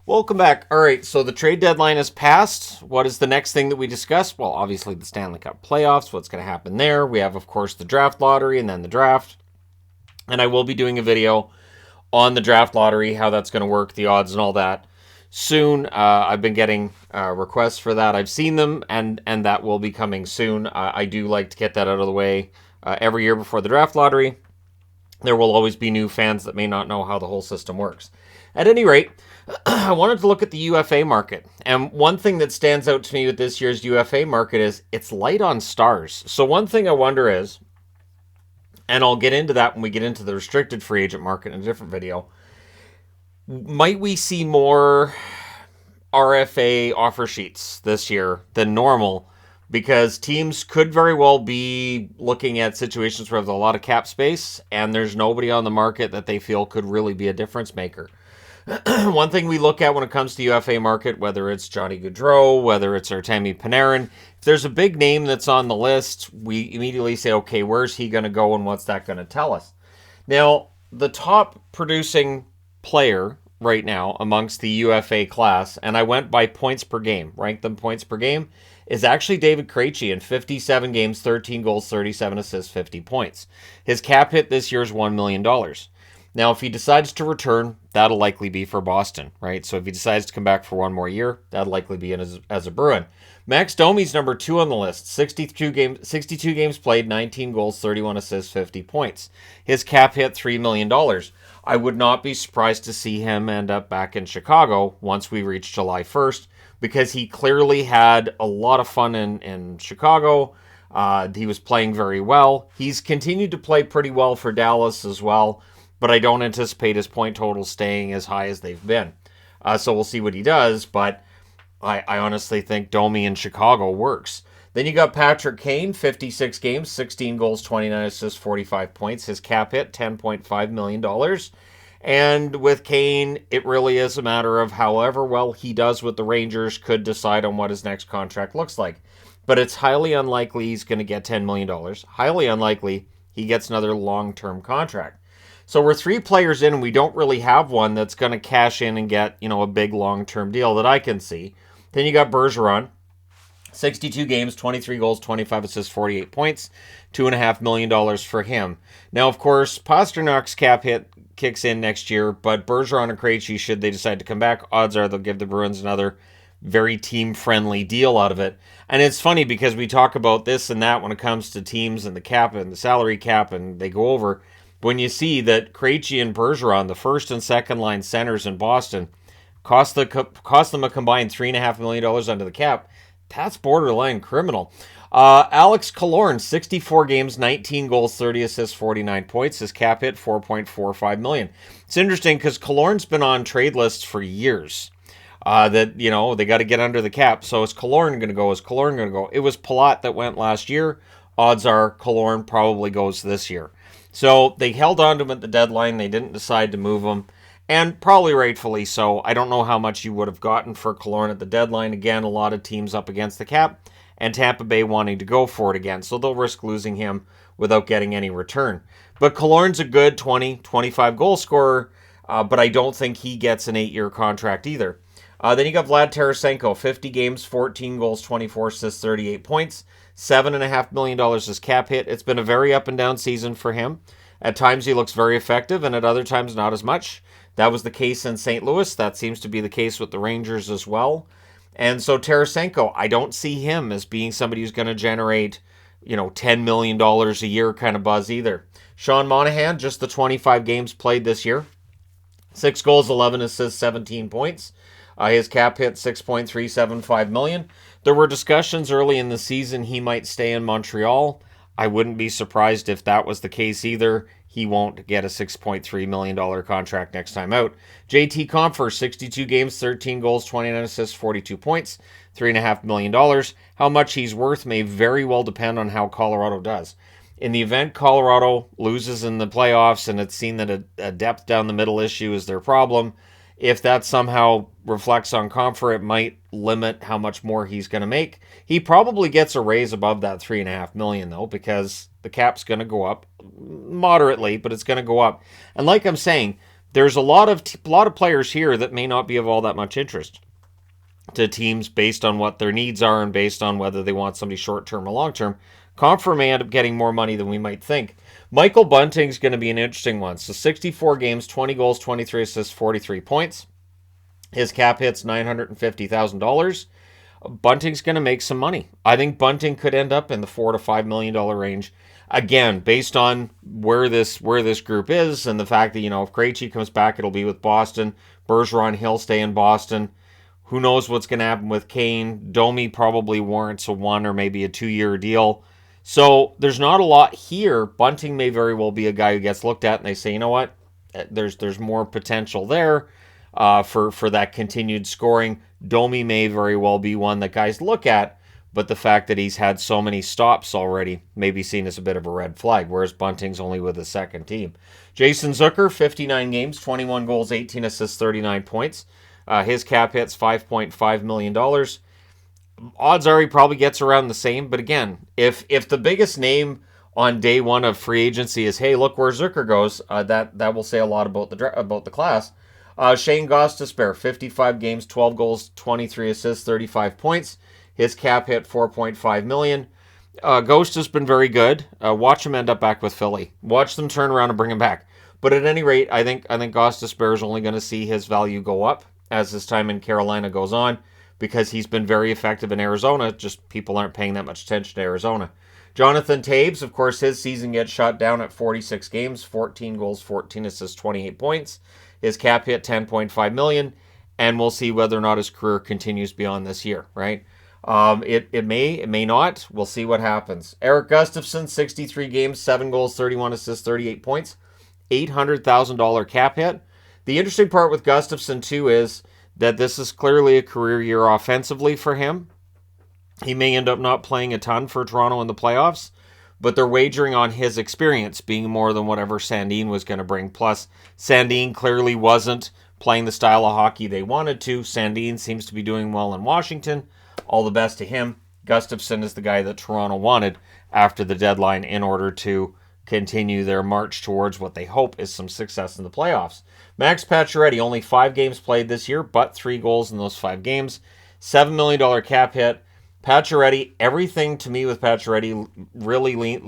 Welcome back. All right, so the trade deadline has passed. What is the next thing that we discuss? Well, obviously the Stanley Cup playoffs, what's going to happen there. We have, of course, the draft lottery and then the draft. And I will be doing a video on the draft lottery, how that's going to work, the odds and all that soon. I've been getting requests for that. I've seen them, and that will be coming soon. I do like to get that out of the way every year before the draft lottery. There will always be new fans that may not know how the whole system works. At any rate, I wanted to look at the UFA market. And one thing that stands out to me with this year's UFA market is it's light on stars. So one thing I wonder is, and I'll get into that when we get into the restricted free agent market in a different video, might we see more RFA offer sheets this year than normal? Because teams could very well be looking at situations where there's a lot of cap space and there's nobody on the market that they feel could really be a difference maker. One thing we look at when it comes to UFA market, whether it's Johnny Gaudreau, whether it's Artemi Panarin, if there's a big name that's on the list, we immediately say, okay, where's he going to go and what's that going to tell us? Now, the top producing player right now amongst the UFA class, and I went by points per game, ranked them points per game, is actually David Krejci in 57 games, 13 goals, 37 assists, 50 points. His cap hit this year is $1 million. Now, if he decides to return, that'll likely be for Boston, right? So if he decides to come back for one more year, that'll likely be as a Bruin. Max Domi's number 2 on the list. 62 games played, 19 goals, 31 assists, 50 points. His cap hit $3 million. I would not be surprised to see him end up back in Chicago once we reach July 1st, because he clearly had a lot of fun in Chicago. He was playing very well. He's continued to play pretty well for Dallas as well, but I don't anticipate his point totals staying as high as they've been. So we'll see what he does, but I honestly think Domi in Chicago works. Then you got Patrick Kane, 56 games, 16 goals, 29 assists, 45 points. His cap hit, $10.5 million. And with Kane, it really is a matter of however well he does with the Rangers could decide on what his next contract looks like. But it's highly unlikely he's going to get $10 million. Highly unlikely he gets another long-term contract. So we're 3 players in, and we don't really have one that's going to cash in and get, a big long-term deal that I can see. Then you got Bergeron, 62 games, 23 goals, 25 assists, 48 points, $2.5 million for him. Now, of course, Pasternak's cap hit kicks in next year, but Bergeron and Krejci, should they decide to come back, odds are they'll give the Bruins another very team-friendly deal out of it. And it's funny because we talk about this and that when it comes to teams and the cap and the salary cap, and they go over. When you see that Krejci and Bergeron, the first and second line centers in Boston, cost them a combined $3.5 million under the cap, that's borderline criminal. Alex Killorn, 64 games, 19 goals, 30 assists, 49 points. His cap hit, $4.45 million. It's interesting because Killorn's been on trade lists for years. They got to get under the cap. So is Killorn going to go? Is Killorn going to go? It was Palat that went last year. Odds are Killorn probably goes this year. So they held on to him at the deadline. They didn't decide to move him, and probably rightfully so. I don't know how much you would have gotten for Killorn at the deadline. Again, a lot of teams up against the cap, and Tampa Bay wanting to go for it again. So they'll risk losing him without getting any return. But Killorn's a good 20, 25 goal scorer, but I don't think he gets an 8-year contract either. Then you got Vlad Tarasenko, 50 games, 14 goals, 24 assists, 38 points. $7.5 million is cap hit. It's been a very up and down season for him. At times he looks very effective, and at other times not as much. That was the case in St. Louis. That seems to be the case with the Rangers as well. And so Tarasenko, I don't see him as being somebody who's going to generate, $10 million a year kind of buzz either. Sean Monahan, just the 25 games played this year. 6 goals, 11 assists, 17 points. His cap hit $6.375 million. There were discussions early in the season he might stay in Montreal. I wouldn't be surprised if that was the case either. He won't get a $6.3 million contract next time out. JT Compher, 62 games, 13 goals, 29 assists, 42 points, $3.5 million. How much he's worth may very well depend on how Colorado does. In the event Colorado loses in the playoffs and it's seen that a depth down the middle issue is their problem, if that somehow reflects on Compher, it might limit how much more he's going to make. He probably gets a raise above that $3.5 million, though, because the cap's going to go up moderately, but it's going to go up. And like I'm saying, there's a lot of players here that may not be of all that much interest to teams based on what their needs are and based on whether they want somebody short-term or long-term. Compher may end up getting more money than we might think. Michael Bunting's going to be an interesting one. So 64 games, 20 goals, 23 assists, 43 points. His cap hit's $950,000. Bunting's going to make some money. I think Bunting could end up in the $4 to $5 million range. Again, based on where this group is and the fact that, if Krejci comes back, it'll be with Boston. Bergeron, he'll stay in Boston. Who knows what's going to happen with Kane? Domi probably warrants a 1 or maybe a 2-year deal. So there's not a lot here. Bunting may very well be a guy who gets looked at and they say, you know what? There's more potential there for that continued scoring. Domi may very well be one that guys look at, but the fact that he's had so many stops already may be seen as a bit of a red flag, whereas Bunting's only with his second team. Jason Zucker, 59 games, 21 goals, 18 assists, 39 points. His cap hit's $5.5 million. Odds are he probably gets around the same, but again, if the biggest name on day one of free agency is, hey, look where Zucker goes, that will say a lot about the class. Shane Gostisbehere, 55 games, 12 goals, 23 assists, 35 points. His cap hit $4.5 million. Ghost has been very good. Watch him end up back with Philly. Watch them turn around and bring him back. But at any rate, I think Gostisbehere is only going to see his value go up as his time in Carolina goes on, because he's been very effective in Arizona. Just people aren't paying that much attention to Arizona. Jonathan Toews, of course, his season gets shot down at 46 games, 14 goals, 14 assists, 28 points. His cap hit $10.5 million, and we'll see whether or not his career continues beyond this year, right? It may not. We'll see what happens. Eric Gustafsson, 63 games, 7 goals, 31 assists, 38 points, $800,000 cap hit. The interesting part with Gustafsson, too, is that this is clearly a career year offensively for him. He may end up not playing a ton for Toronto in the playoffs, but they're wagering on his experience being more than whatever Sandin was going to bring. Plus, Sandin clearly wasn't playing the style of hockey they wanted to. Sandin seems to be doing well in Washington. All the best to him. Gustafsson is the guy that Toronto wanted after the deadline in order to continue their march towards what they hope is some success in the playoffs. Max Pacioretty, only 5 games played this year, but 3 goals in those 5 games. $7 million cap hit. Pacioretty, everything to me with Pacioretty really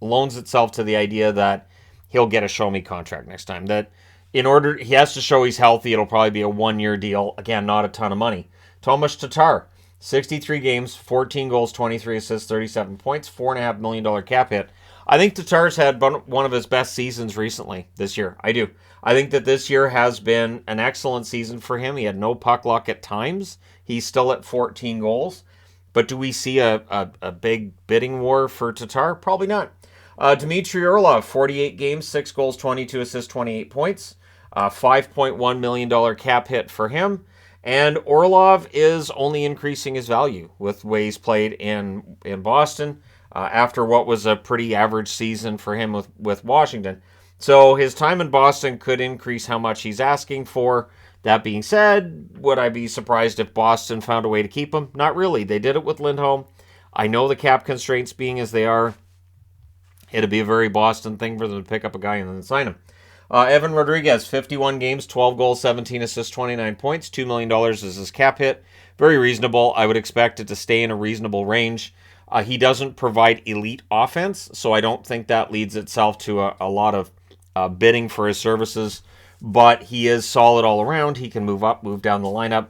loans itself to the idea that he'll get a show-me contract next time. That in order, he has to show he's healthy. It'll probably be a 1-year deal. Again, not a ton of money. Tomas Tatar, 63 games, 14 goals, 23 assists, 37 points, $4.5 million cap hit. I think Tatar's had one of his best seasons recently this year. I do. I think that this year has been an excellent season for him. He had no puck luck at times. He's still at 14 goals. But do we see a big bidding war for Tatar? Probably not. Dmitry Orlov, 48 games, 6 goals, 22 assists, 28 points. $5.1 million cap hit for him. And Orlov is only increasing his value with ways played in Boston after what was a pretty average season for him with Washington. So his time in Boston could increase how much he's asking for. That being said, would I be surprised if Boston found a way to keep him? Not really. They did it with Lindholm. I know the cap constraints being as they are, it'd be a very Boston thing for them to pick up a guy and then sign him. Evan Rodriguez, 51 games, 12 goals, 17 assists, 29 points, $2 million is his cap hit. Very reasonable. I would expect it to stay in a reasonable range. He doesn't provide elite offense, so I don't think that leads itself to a lot of bidding for his services, but he is solid all around. He can move up, move down the lineup.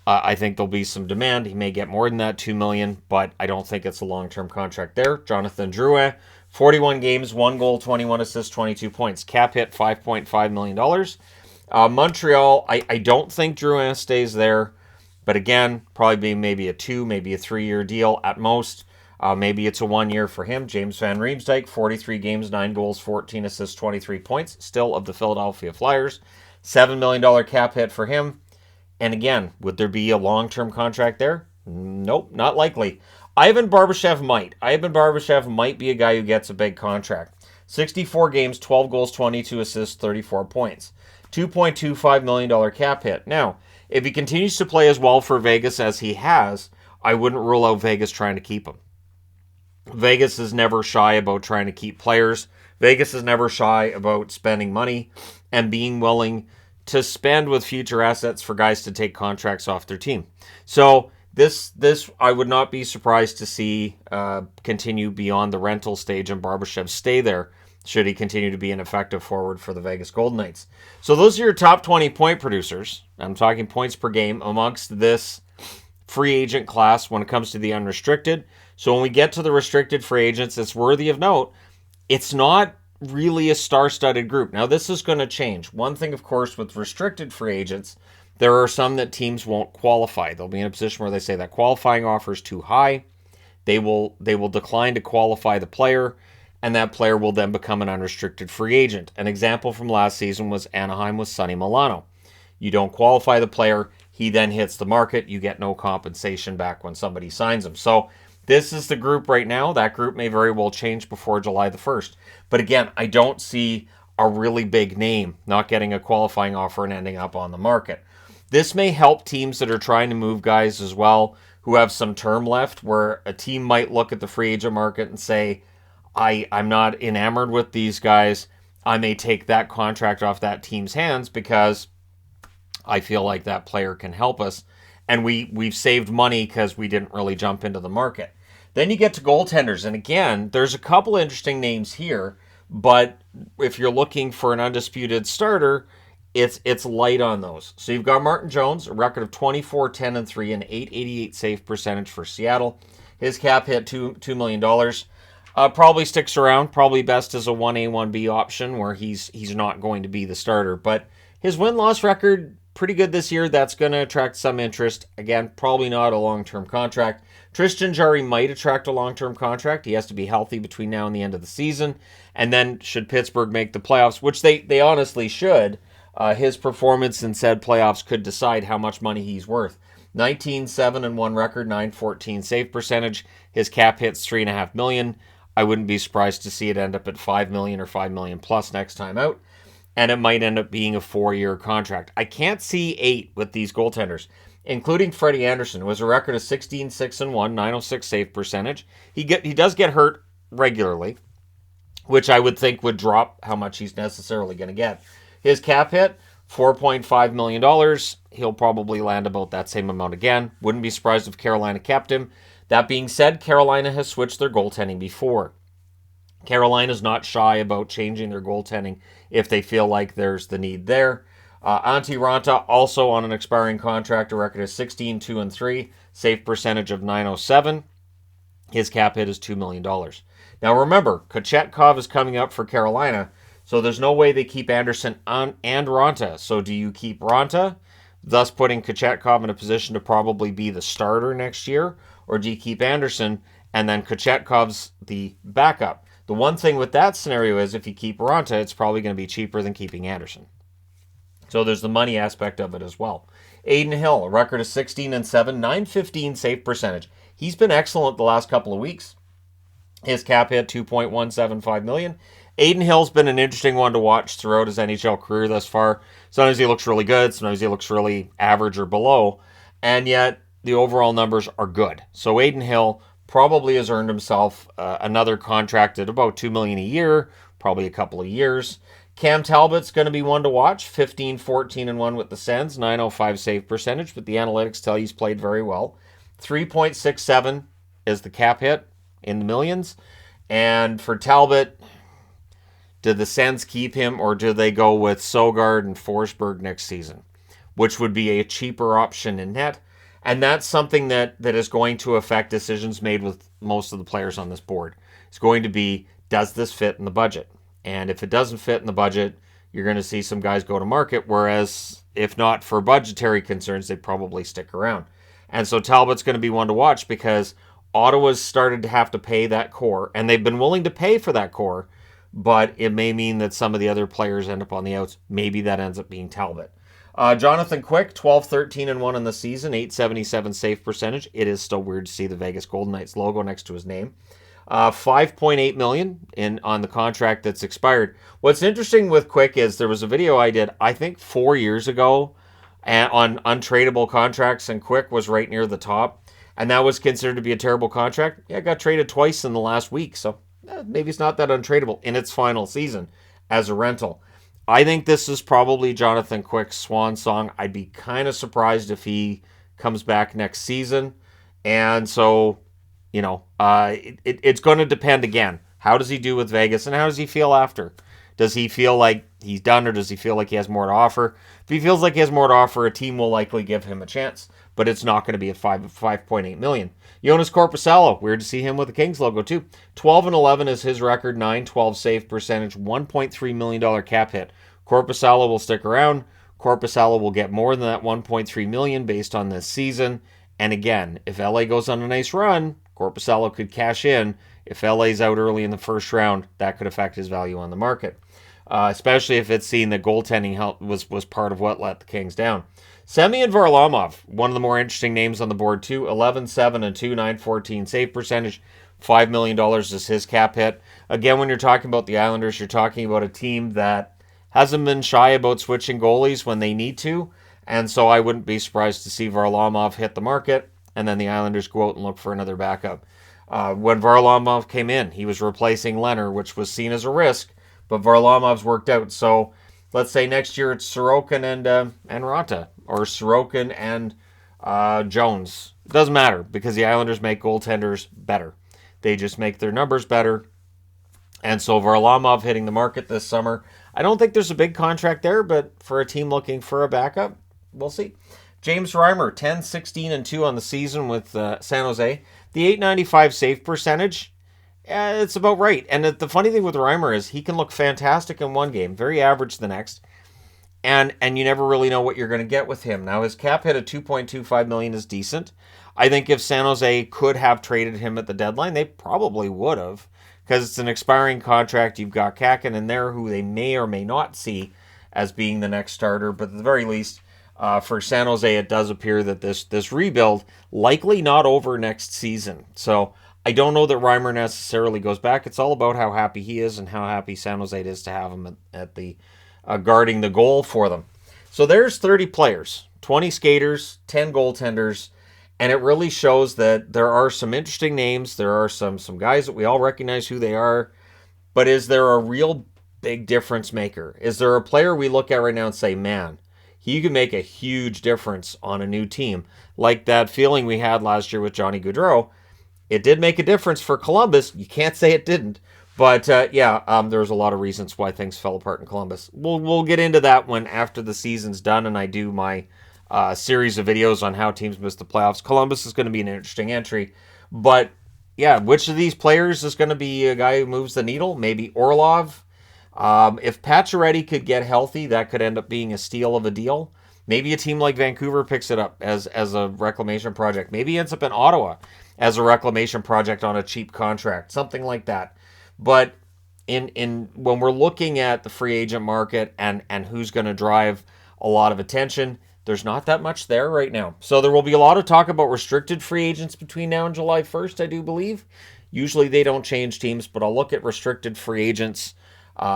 I think there'll be some demand. He may get more than that, $2 million, but I don't think it's a long-term contract there. Jonathan Drouin, 41 games, 1 goal, 21 assists, 22 points. Cap hit $5.5 million. Montreal, I don't think Drouin stays there, but again, probably be maybe a 2, maybe a 3-year deal at most. Maybe it's a 1 year for him. James Van Riemsdyk, 43 games, 9 goals, 14 assists, 23 points. Still of the Philadelphia Flyers. $7 million cap hit for him. And again, would there be a long-term contract there? Nope, not likely. Ivan Barbashev might. Ivan Barbashev might be a guy who gets a big contract. 64 games, 12 goals, 22 assists, 34 points. $2.25 million cap hit. Now, if he continues to play as well for Vegas as he has, I wouldn't rule out Vegas trying to keep him. Vegas is never shy about trying to keep players. Vegas is never shy about spending money and being willing to spend with future assets for guys to take contracts off their team. So this I would not be surprised to see continue beyond the rental stage, and Barbashev stay there should he continue to be an effective forward for the Vegas Golden Knights. So those are your top 20 point producers. I'm talking points per game amongst this free agent class when it comes to the unrestricted. So when we get to the restricted free agents, it's worthy of note, it's not really a star-studded group. Now, this is going to change. One thing, of course, with restricted free agents, there are some that teams won't qualify. They'll be in a position where they say that qualifying offer is too high. They will decline to qualify the player, and that player will then become an unrestricted free agent. An example from last season was Anaheim with Sonny Milano. You don't qualify the player, he then hits the market. You get no compensation back when somebody signs him. So this is the group right now. That group may very well change before July the 1st. But again, I don't see a really big name not getting a qualifying offer and ending up on the market. This may help teams that are trying to move guys as well who have some term left, where a team might look at the free agent market and say, I'm not enamored with these guys. I may take that contract off that team's hands because I feel like that player can help us. And we've saved money because we didn't really jump into the market. Then you get to goaltenders. And again, there's a couple interesting names here. But if you're looking for an undisputed starter, it's light on those. So you've got Martin Jones, a record of 24-10-3, an .888 save percentage for Seattle. His cap hit $2 million. Probably sticks around. Probably best as a 1A, 1B option where he's not going to be the starter. But his win-loss record, pretty good this year. That's going to attract some interest. Again, probably not a long-term contract. Tristan Jarry might attract a long-term contract. He has to be healthy between now and the end of the season. And then should Pittsburgh make the playoffs, which they honestly should, his performance in said playoffs could decide how much money he's worth. 19-7-1 record, .914 save percentage. His cap hits $3.5 million. I wouldn't be surprised to see it end up at $5 million or $5 million plus next time out. And it might end up being a 4-year contract. I can't see 8 with these goaltenders, including Freddie Anderson, who has a record of 16-6-1, .906 save percentage. He does get hurt regularly, which I would think would drop how much he's necessarily going to get. His cap hit, $4.5 million. He'll probably land about that same amount again. Wouldn't be surprised if Carolina kept him. That being said, Carolina has switched their goaltending before. Carolina's not shy about changing their goaltending if they feel like there's the need there. Antti Ranta, also on an expiring contract, a record of 16-2-3, save percentage of .907. His cap hit is $2 million. Now remember, Kochetkov is coming up for Carolina, so there's no way they keep Anderson and Ranta. So do you keep Ranta, thus putting Kochetkov in a position to probably be the starter next year? Or do you keep Anderson and then Kochetkov's the backup? The one thing with that scenario is if you keep Ranta, it's probably going to be cheaper than keeping Anderson. So there's the money aspect of it as well. Aiden Hill, a record of 16-7, .915 save percentage. He's been excellent the last couple of weeks. His cap hit $2.175 million. Aiden Hill's been an interesting one to watch throughout his NHL career thus far. Sometimes he looks really good, sometimes he looks really average or below, and yet the overall numbers are good. So Aiden Hill probably has earned himself another contract at about $2 million a year, probably a couple of years. Cam Talbot's going to be one to watch, 15-14-1 with the Sens, .905 save percentage, but the analytics tell you he's played very well. 3.67 is the cap hit in the millions. And for Talbot, did the Sens keep him or do they go with Sogard and Forsberg next season, which would be a cheaper option in net? And that's something that is going to affect decisions made with most of the players on this board. It's going to be, does this fit in the budget? And if it doesn't fit in the budget, you're going to see some guys go to market, whereas if not for budgetary concerns, they probably stick around. And so Talbot's going to be one to watch because Ottawa's started to have to pay that core, and they've been willing to pay for that core, but it may mean that some of the other players end up on the outs. Maybe that ends up being Talbot. Jonathan Quick, 12-13-1 in the season, .877 save percentage. It is still weird to see the Vegas Golden Knights logo next to his name. $5.8 million on the contract that's expired. What's interesting with Quick is there was a video I did, I think 4 years ago, on untradeable contracts, and Quick was right near the top, and that was considered to be a terrible contract. Yeah, it got traded twice in the last week, so maybe it's not that untradeable in its final season as a rental. I think this is probably Jonathan Quick's swan song. I'd be kind of surprised if he comes back next season. And so, it's going to depend again. How does he do with Vegas, and how does he feel after? Does he feel like he's done, or does he feel like he has more to offer? If he feels like he has more to offer, a team will likely give him a chance, but it's not going to be at $5.8 million. Jonas Korpisalo, weird to see him with the Kings logo too. 12-11 is his record, 912 save percentage, $1.3 million cap hit. Korpisalo will stick around. Korpisalo will get more than that $1.3 million based on this season. And again, if LA goes on a nice run, Korpisalo could cash in. If LA's out early in the first round, that could affect his value on the market. Especially if it's seen that goaltending was part of what let the Kings down. Semyon Varlamov, one of the more interesting names on the board too. 11-7-2, 914 save percentage. $5 million is his cap hit. Again, when you're talking about the Islanders, you're talking about a team that hasn't been shy about switching goalies when they need to. And so I wouldn't be surprised to see Varlamov hit the market, and then the Islanders go out and look for another backup. When Varlamov came in, he was replacing Leonard, which was seen as a risk, but Varlamov's worked out. So let's say next year it's Sorokin and Raanta, or Sorokin and Jones. It doesn't matter, because the Islanders make goaltenders better. They just make their numbers better. And so Varlamov hitting the market this summer. I don't think there's a big contract there, but for a team looking for a backup, we'll see. James Reimer, 10-16-2 on the season with San Jose. The .895 save percentage, it's about right. And the funny thing with Reimer is he can look fantastic in one game, very average the next, and you never really know what you're going to get with him. Now, his cap hit at $2.25 million is decent. I think if San Jose could have traded him at the deadline, they probably would have, because it's an expiring contract. You've got Kakin in there, who they may or may not see as being the next starter, but at the very least, for San Jose, it does appear that this rebuild likely not over next season. So I don't know that Reimer necessarily goes back. It's all about how happy he is and how happy San Jose is to have him at the guarding the goal for them. So there's 30 players, 20 skaters, 10 goaltenders, and it really shows that there are some interesting names. There are some guys that we all recognize who they are, but is there a real big difference maker? Is there a player we look at right now and say, man, he could make a huge difference on a new team? Like that feeling we had last year with Johnny Gaudreau. It did make a difference for Columbus. You can't say it didn't. But there's a lot of reasons why things fell apart in Columbus. We'll get into that when after the season's done and I do my series of videos on how teams miss the playoffs. Columbus is going to be an interesting entry. But yeah, which of these players is going to be a guy who moves the needle? Maybe Orlov. If Pacioretty could get healthy, that could end up being a steal of a deal. Maybe a team like Vancouver picks it up as a reclamation project. Maybe it ends up in Ottawa as a reclamation project on a cheap contract, something like that. But in when we're looking at the free agent market and who's going to drive a lot of attention, there's not that much there right now. So there will be a lot of talk about restricted free agents between now and July 1st, I do believe. Usually they don't change teams, but I'll look at restricted free agents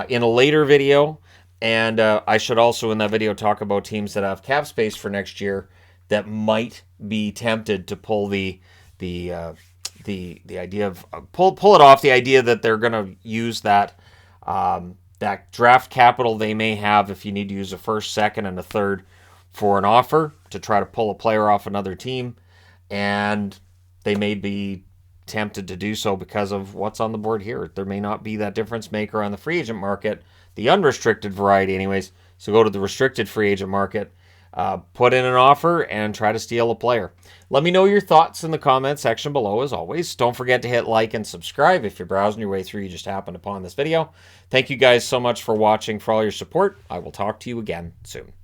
in a later video. And I should also in that video talk about teams that have cap space for next year that might be tempted to pull the idea of pull it off, the idea that they're going to use that draft capital they may have if you need to use a first, second, and a third for an offer to try to pull a player off another team, and they may be tempted to do so because of what's on the board here. There may not be that difference maker on the free agent market, the unrestricted variety anyways, so go to the restricted free agent market, put in an offer, and try to steal a player. Let me know your thoughts in the comment section below as always. Don't forget to hit like and subscribe if you're browsing your way through, you just happened upon this video. Thank you guys so much for watching, for all your support. I will talk to you again soon.